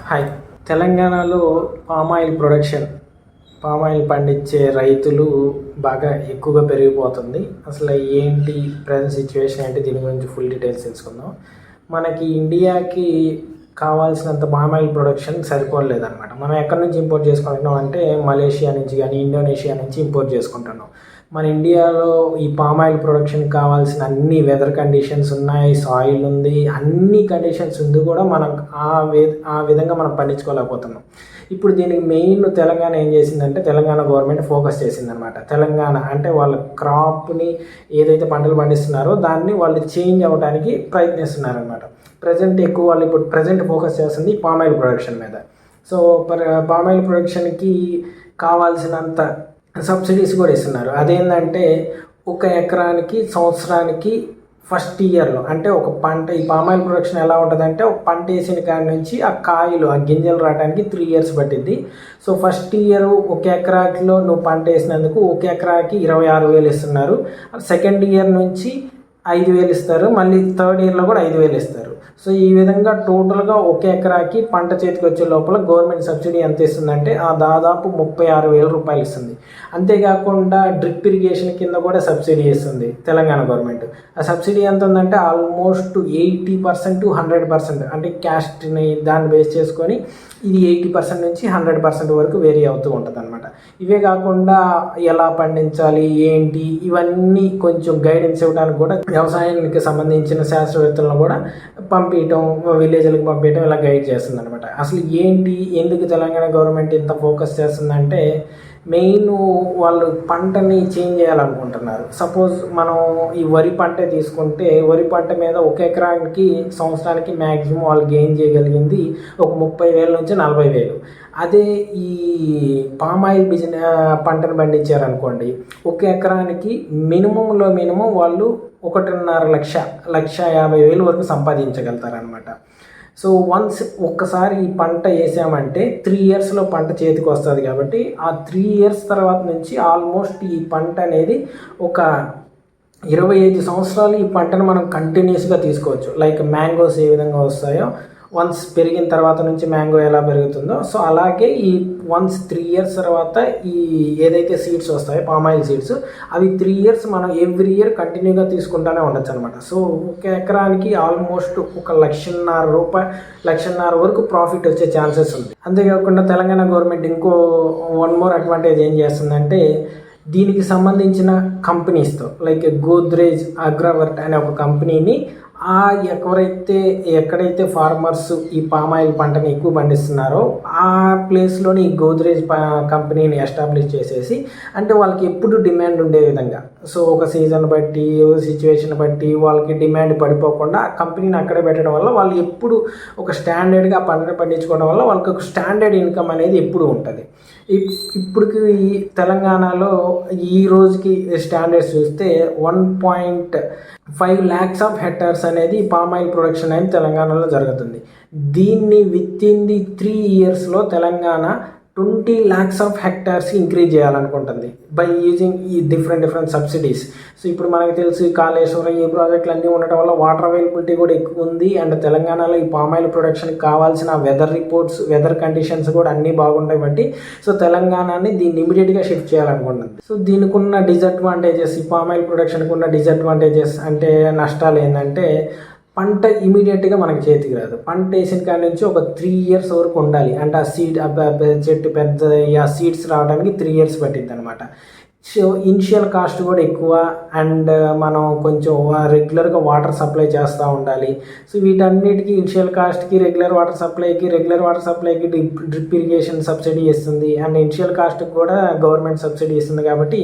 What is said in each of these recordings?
Hi. తెలంగాణలో palm oil production, palm oil పండించే రైతులు బాగా ఎక్కువగా పెరిగిపోతుంది. అసలు ఏంటి ప్రజెంట్ సిచ్యువేషన్ ఏంటి, దీని గురించి ఫుల్ డీటెయిల్స్ తెలుసుకుందాం. మనకి ఇండియాకి కావాల్సినంత పామాయిల్ ప్రొడక్షన్ సరిపోలేదన్నమాట. మనం ఎక్కడి నుంచి ఇంపోర్ట్ చేసుకుంటున్నాం అంటే మలేషియా నుంచి కానీ ఇండోనేషియా నుంచి ఇంపోర్ట్ చేసుకుంటున్నాం. మన ఇండియాలో ఈ పామాయిల్ ప్రొడక్షన్ కావాల్సిన అన్ని వెదర్ కండిషన్స్ ఉన్నాయి, సాయిల్ ఉంది, అన్ని కండిషన్స్ ఉంది కూడా మనం ఆ విధంగా మనం పండించుకోలేకపోతున్నాం. ఇప్పుడు దీనికి మెయిన్ తెలంగాణ ఏం చేసిందంటే, తెలంగాణ గవర్నమెంట్ ఫోకస్ చేసిందనమాట. తెలంగాణ అంటే వాళ్ళ క్రాప్ని ఏదైతే పంటలు పండిస్తున్నారో దాన్ని వాళ్ళు చేంజ్ అవ్వడానికి ప్రయత్నిస్తున్నారనమాట. ప్రజెంట్ ఎక్కువ వాళ్ళు ఇప్పుడు ప్రజెంట్ ఫోకస్ చేస్తుంది పామాయిల్ ప్రొడక్షన్ మీద. సో పామాయిల్ ప్రొడక్షన్కి కావాల్సినంత సబ్సిడీస్ కూడా ఇస్తున్నారు. అదేంటంటే ఒక ఎకరానికి సంవత్సరానికి ఫస్ట్ ఇయర్లో అంటే ఒక పంట, ఈ పామాయిల్ ప్రొడక్షన్ ఎలా ఉంటుందంటే ఒక పంట వేసిన కాడి నుంచి ఆ కాయలు ఆ గింజలు రావడానికి 3 years పట్టింది. సో ఫస్ట్ ఇయర్ ఒక ఎకరాకిలో నువ్వు పంట వేసినందుకు ఒక ఎకరాకి 26,000 ఇస్తున్నారు. సెకండ్ ఇయర్ నుంచి 5,000 ఇస్తారు, మళ్ళీ థర్డ్ ఇయర్లో కూడా 5,000 ఇస్తారు. సో ఈ విధంగా టోటల్గా ఒక ఎకరాకి పంట చేతికి వచ్చే లోపల గవర్నమెంట్ సబ్సిడీ ఎంత ఇస్తుందంటే దాదాపు 36,000 రూపాయలు ఇస్తుంది. అంతేకాకుండా డ్రిప్ ఇరిగేషన్ కింద కూడా సబ్సిడీ ఇస్తుంది తెలంగాణ గవర్నమెంట్. ఆ సబ్సిడీ ఎంత ఉందంటే ఆల్మోస్ట్ 80% to 100%, అంటే క్యాస్ట్ని దాన్ని బేస్ చేసుకొని ఇది 80% నుంచి 100% వరకు వేరీ అవుతూ ఉంటుంది అనమాట. ఇవే కాకుండా ఎలా పండించాలి ఏంటి ఇవన్నీ కొంచెం గైడెన్స్ ఇవ్వడానికి కూడా వ్యవసాయానికి సంబంధించిన శాస్త్రవేత్తలను కూడా పంపించడం, విలేజ్లకు పంపించడం ఇలా గైడ్ చేస్తుంది అనమాట. అసలు ఏంటి, ఎందుకు తెలంగాణ గవర్నమెంట్ ఇంత ఫోకస్ చేస్తుందంటే, మెయిన్ వాళ్ళు పంటని చేంజ్ చేయాలనుకుంటున్నారు. సపోజ్ మనం ఈ వరి పంట తీసుకుంటే, వరి పంట మీద ఒక ఎకరానికి సంవత్సరానికి మ్యాక్సిమం వాళ్ళు గెయిన్ చేయగలిగింది ఒక 30,000 నుంచి 40,000. అదే ఈ పామాయిల్ పంటను పండించారనుకోండి, ఒక ఎకరానికి మినిమం వాళ్ళు 1,50,000 వరకు సంపాదించగలుగుతారనమాట. సో ఒక్కసారి ఈ పంట వేసామంటే 3 yearsలో పంట చేతికి వస్తుంది. కాబట్టి ఆ 3 years తర్వాత నుంచి ఆల్మోస్ట్ ఈ పంట అనేది ఒక 25 సంవత్సరాలు ఈ పంటను మనం కంటిన్యూస్గా తీసుకోవచ్చు. లైక్ మ్యాంగోస్ ఏ విధంగా వస్తాయో, వన్స్ పెరిగిన తర్వాత నుంచి మ్యాంగో ఎలా పెరుగుతుందో, సో అలాగే ఈ 3 years తర్వాత ఈ ఏదైతే సీడ్స్ వస్తాయో పామాయిల్ సీడ్స్, అవి 3 years మనం ఎవ్రీ ఇయర్ కంటిన్యూగా తీసుకుంటూనే ఉండొచ్చు అనమాట. సో ఒక ఎకరానికి ఆల్మోస్ట్ 1,50,000 వరకు ప్రాఫిట్ వచ్చే ఛాన్సెస్ ఉంది. అంతేకాకుండా తెలంగాణ గవర్నమెంట్ ఇంకో వన్ మోర్ అడ్వాంటేజ్ ఏం చేస్తుందంటే, దీనికి సంబంధించిన కంపెనీస్తో లైక్ గోద్రేజ్ అగ్రవర్ట్ అనే ఒక కంపెనీని ఎక్కడైతే ఫార్మర్స్ ఈ పామాయిల్ పంటని ఎక్కువ పండిస్తున్నారో ఆ ప్లేస్లోని ఈ గోద్రేజ్ కంపెనీని ఎస్టాబ్లిష్ చేసేసి, అంటే వాళ్ళకి ఎప్పుడు డిమాండ్ ఉండే విధంగా, సో ఒక సీజన్ బట్టి సిచ్యువేషన్ బట్టి వాళ్ళకి డిమాండ్ పడిపోకుండా ఆ కంపెనీని అక్కడే పెట్టడం వల్ల వాళ్ళు ఎప్పుడు ఒక స్టాండర్డ్గా పంటను పండించుకోవడం వల్ల వాళ్ళకి ఒక స్టాండర్డ్ ఇన్కమ్ అనేది ఎప్పుడు ఉంటుంది. ఇప్పటికి తెలంగాణలో ఈ రోజుకి స్టాండర్డ్స్ చూస్తే 1.5 lakhs hectares అనేది పామాయిల్ ప్రొడక్షన్ అనేది తెలంగాణలో జరుగుతుంది. దీన్ని వితిన్ ది 3 yearsలో తెలంగాణ 20 lakhs hectares ఇంక్రీజ్ చేయాలనుకుంటుంది బై యూజింగ్ ఈ డిఫరెంట్ సబ్సిడీస్. సో ఇప్పుడు మనకు తెలుసు కాళేశ్వరం ఈ ప్రాజెక్టులు అన్నీ ఉండటం వల్ల వాటర్ అవైలబిలిటీ కూడా ఎక్కువ ఉంది. అండ్ తెలంగాణలో ఈ పామాయిల్ ప్రొడక్షన్కి కావాల్సిన వెదర్ రిపోర్ట్స్, వెదర్ కండిషన్స్ కూడా అన్నీ బాగుంటాయి. బట్టి సో తెలంగాణని దీన్ని ఇమీడియట్గా షిఫ్ట్ చేయాలనుకుంటుంది. సో దీనికి ఉన్న డిసడ్వాంటేజెస్, ఈ పామాయిల్ ప్రొడక్షన్కి ఉన్న డిసడ్వాంటేజెస్ అంటే నష్టాలు ఏంటంటే, పంట ఇమీడియట్గా మనకి చేతికి రాదు. పంట వేసిన కాడి నుంచి ఒక 3 years వరకు ఉండాలి. అంటే ఆ చెట్టు పెద్ద ఆ సీడ్స్ రావడానికి 3 years పట్టింది అనమాట. సో ఇనిషియల్ కాస్ట్ కూడా ఎక్కువ. అండ్ మనం కొంచెం రెగ్యులర్గా వాటర్ సప్లై చేస్తూ ఉండాలి. సో వీటన్నిటికీ ఇనిషియల్ కాస్ట్కి రెగ్యులర్ వాటర్ సప్లైకి డ్రిప్ ఇరిగేషన్ సబ్సిడీ ఇస్తుంది. అండ్ ఇనిషియల్ కాస్ట్కి కూడా గవర్నమెంట్ సబ్సిడీ ఇస్తుంది. కాబట్టి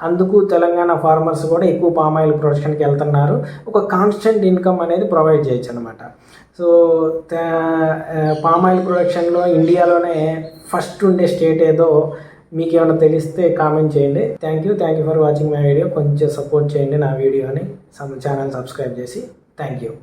అందుకు తెలంగాణ ఫార్మర్స్ కూడా ఎక్కువ పామాయిల్ ప్రొడక్షన్కి వెళ్తున్నారు. ఒక కాన్స్టెంట్ ఇన్కమ్ అనేది ప్రొవైడ్ చేయొచ్చు అనమాట. సో పామాయిల్ ప్రొడక్షన్లో ఇండియాలోనే ఫస్ట్ ఉండే స్టేట్ ఏదో మీకు ఏమైనా తెలిస్తే కామెంట్ చేయండి. Thank you for watching my video. కొంచెం సపోర్ట్ చేయండి నా వీడియోని, ఛానల్ సబ్స్క్రైబ్ చేసి. Thank you.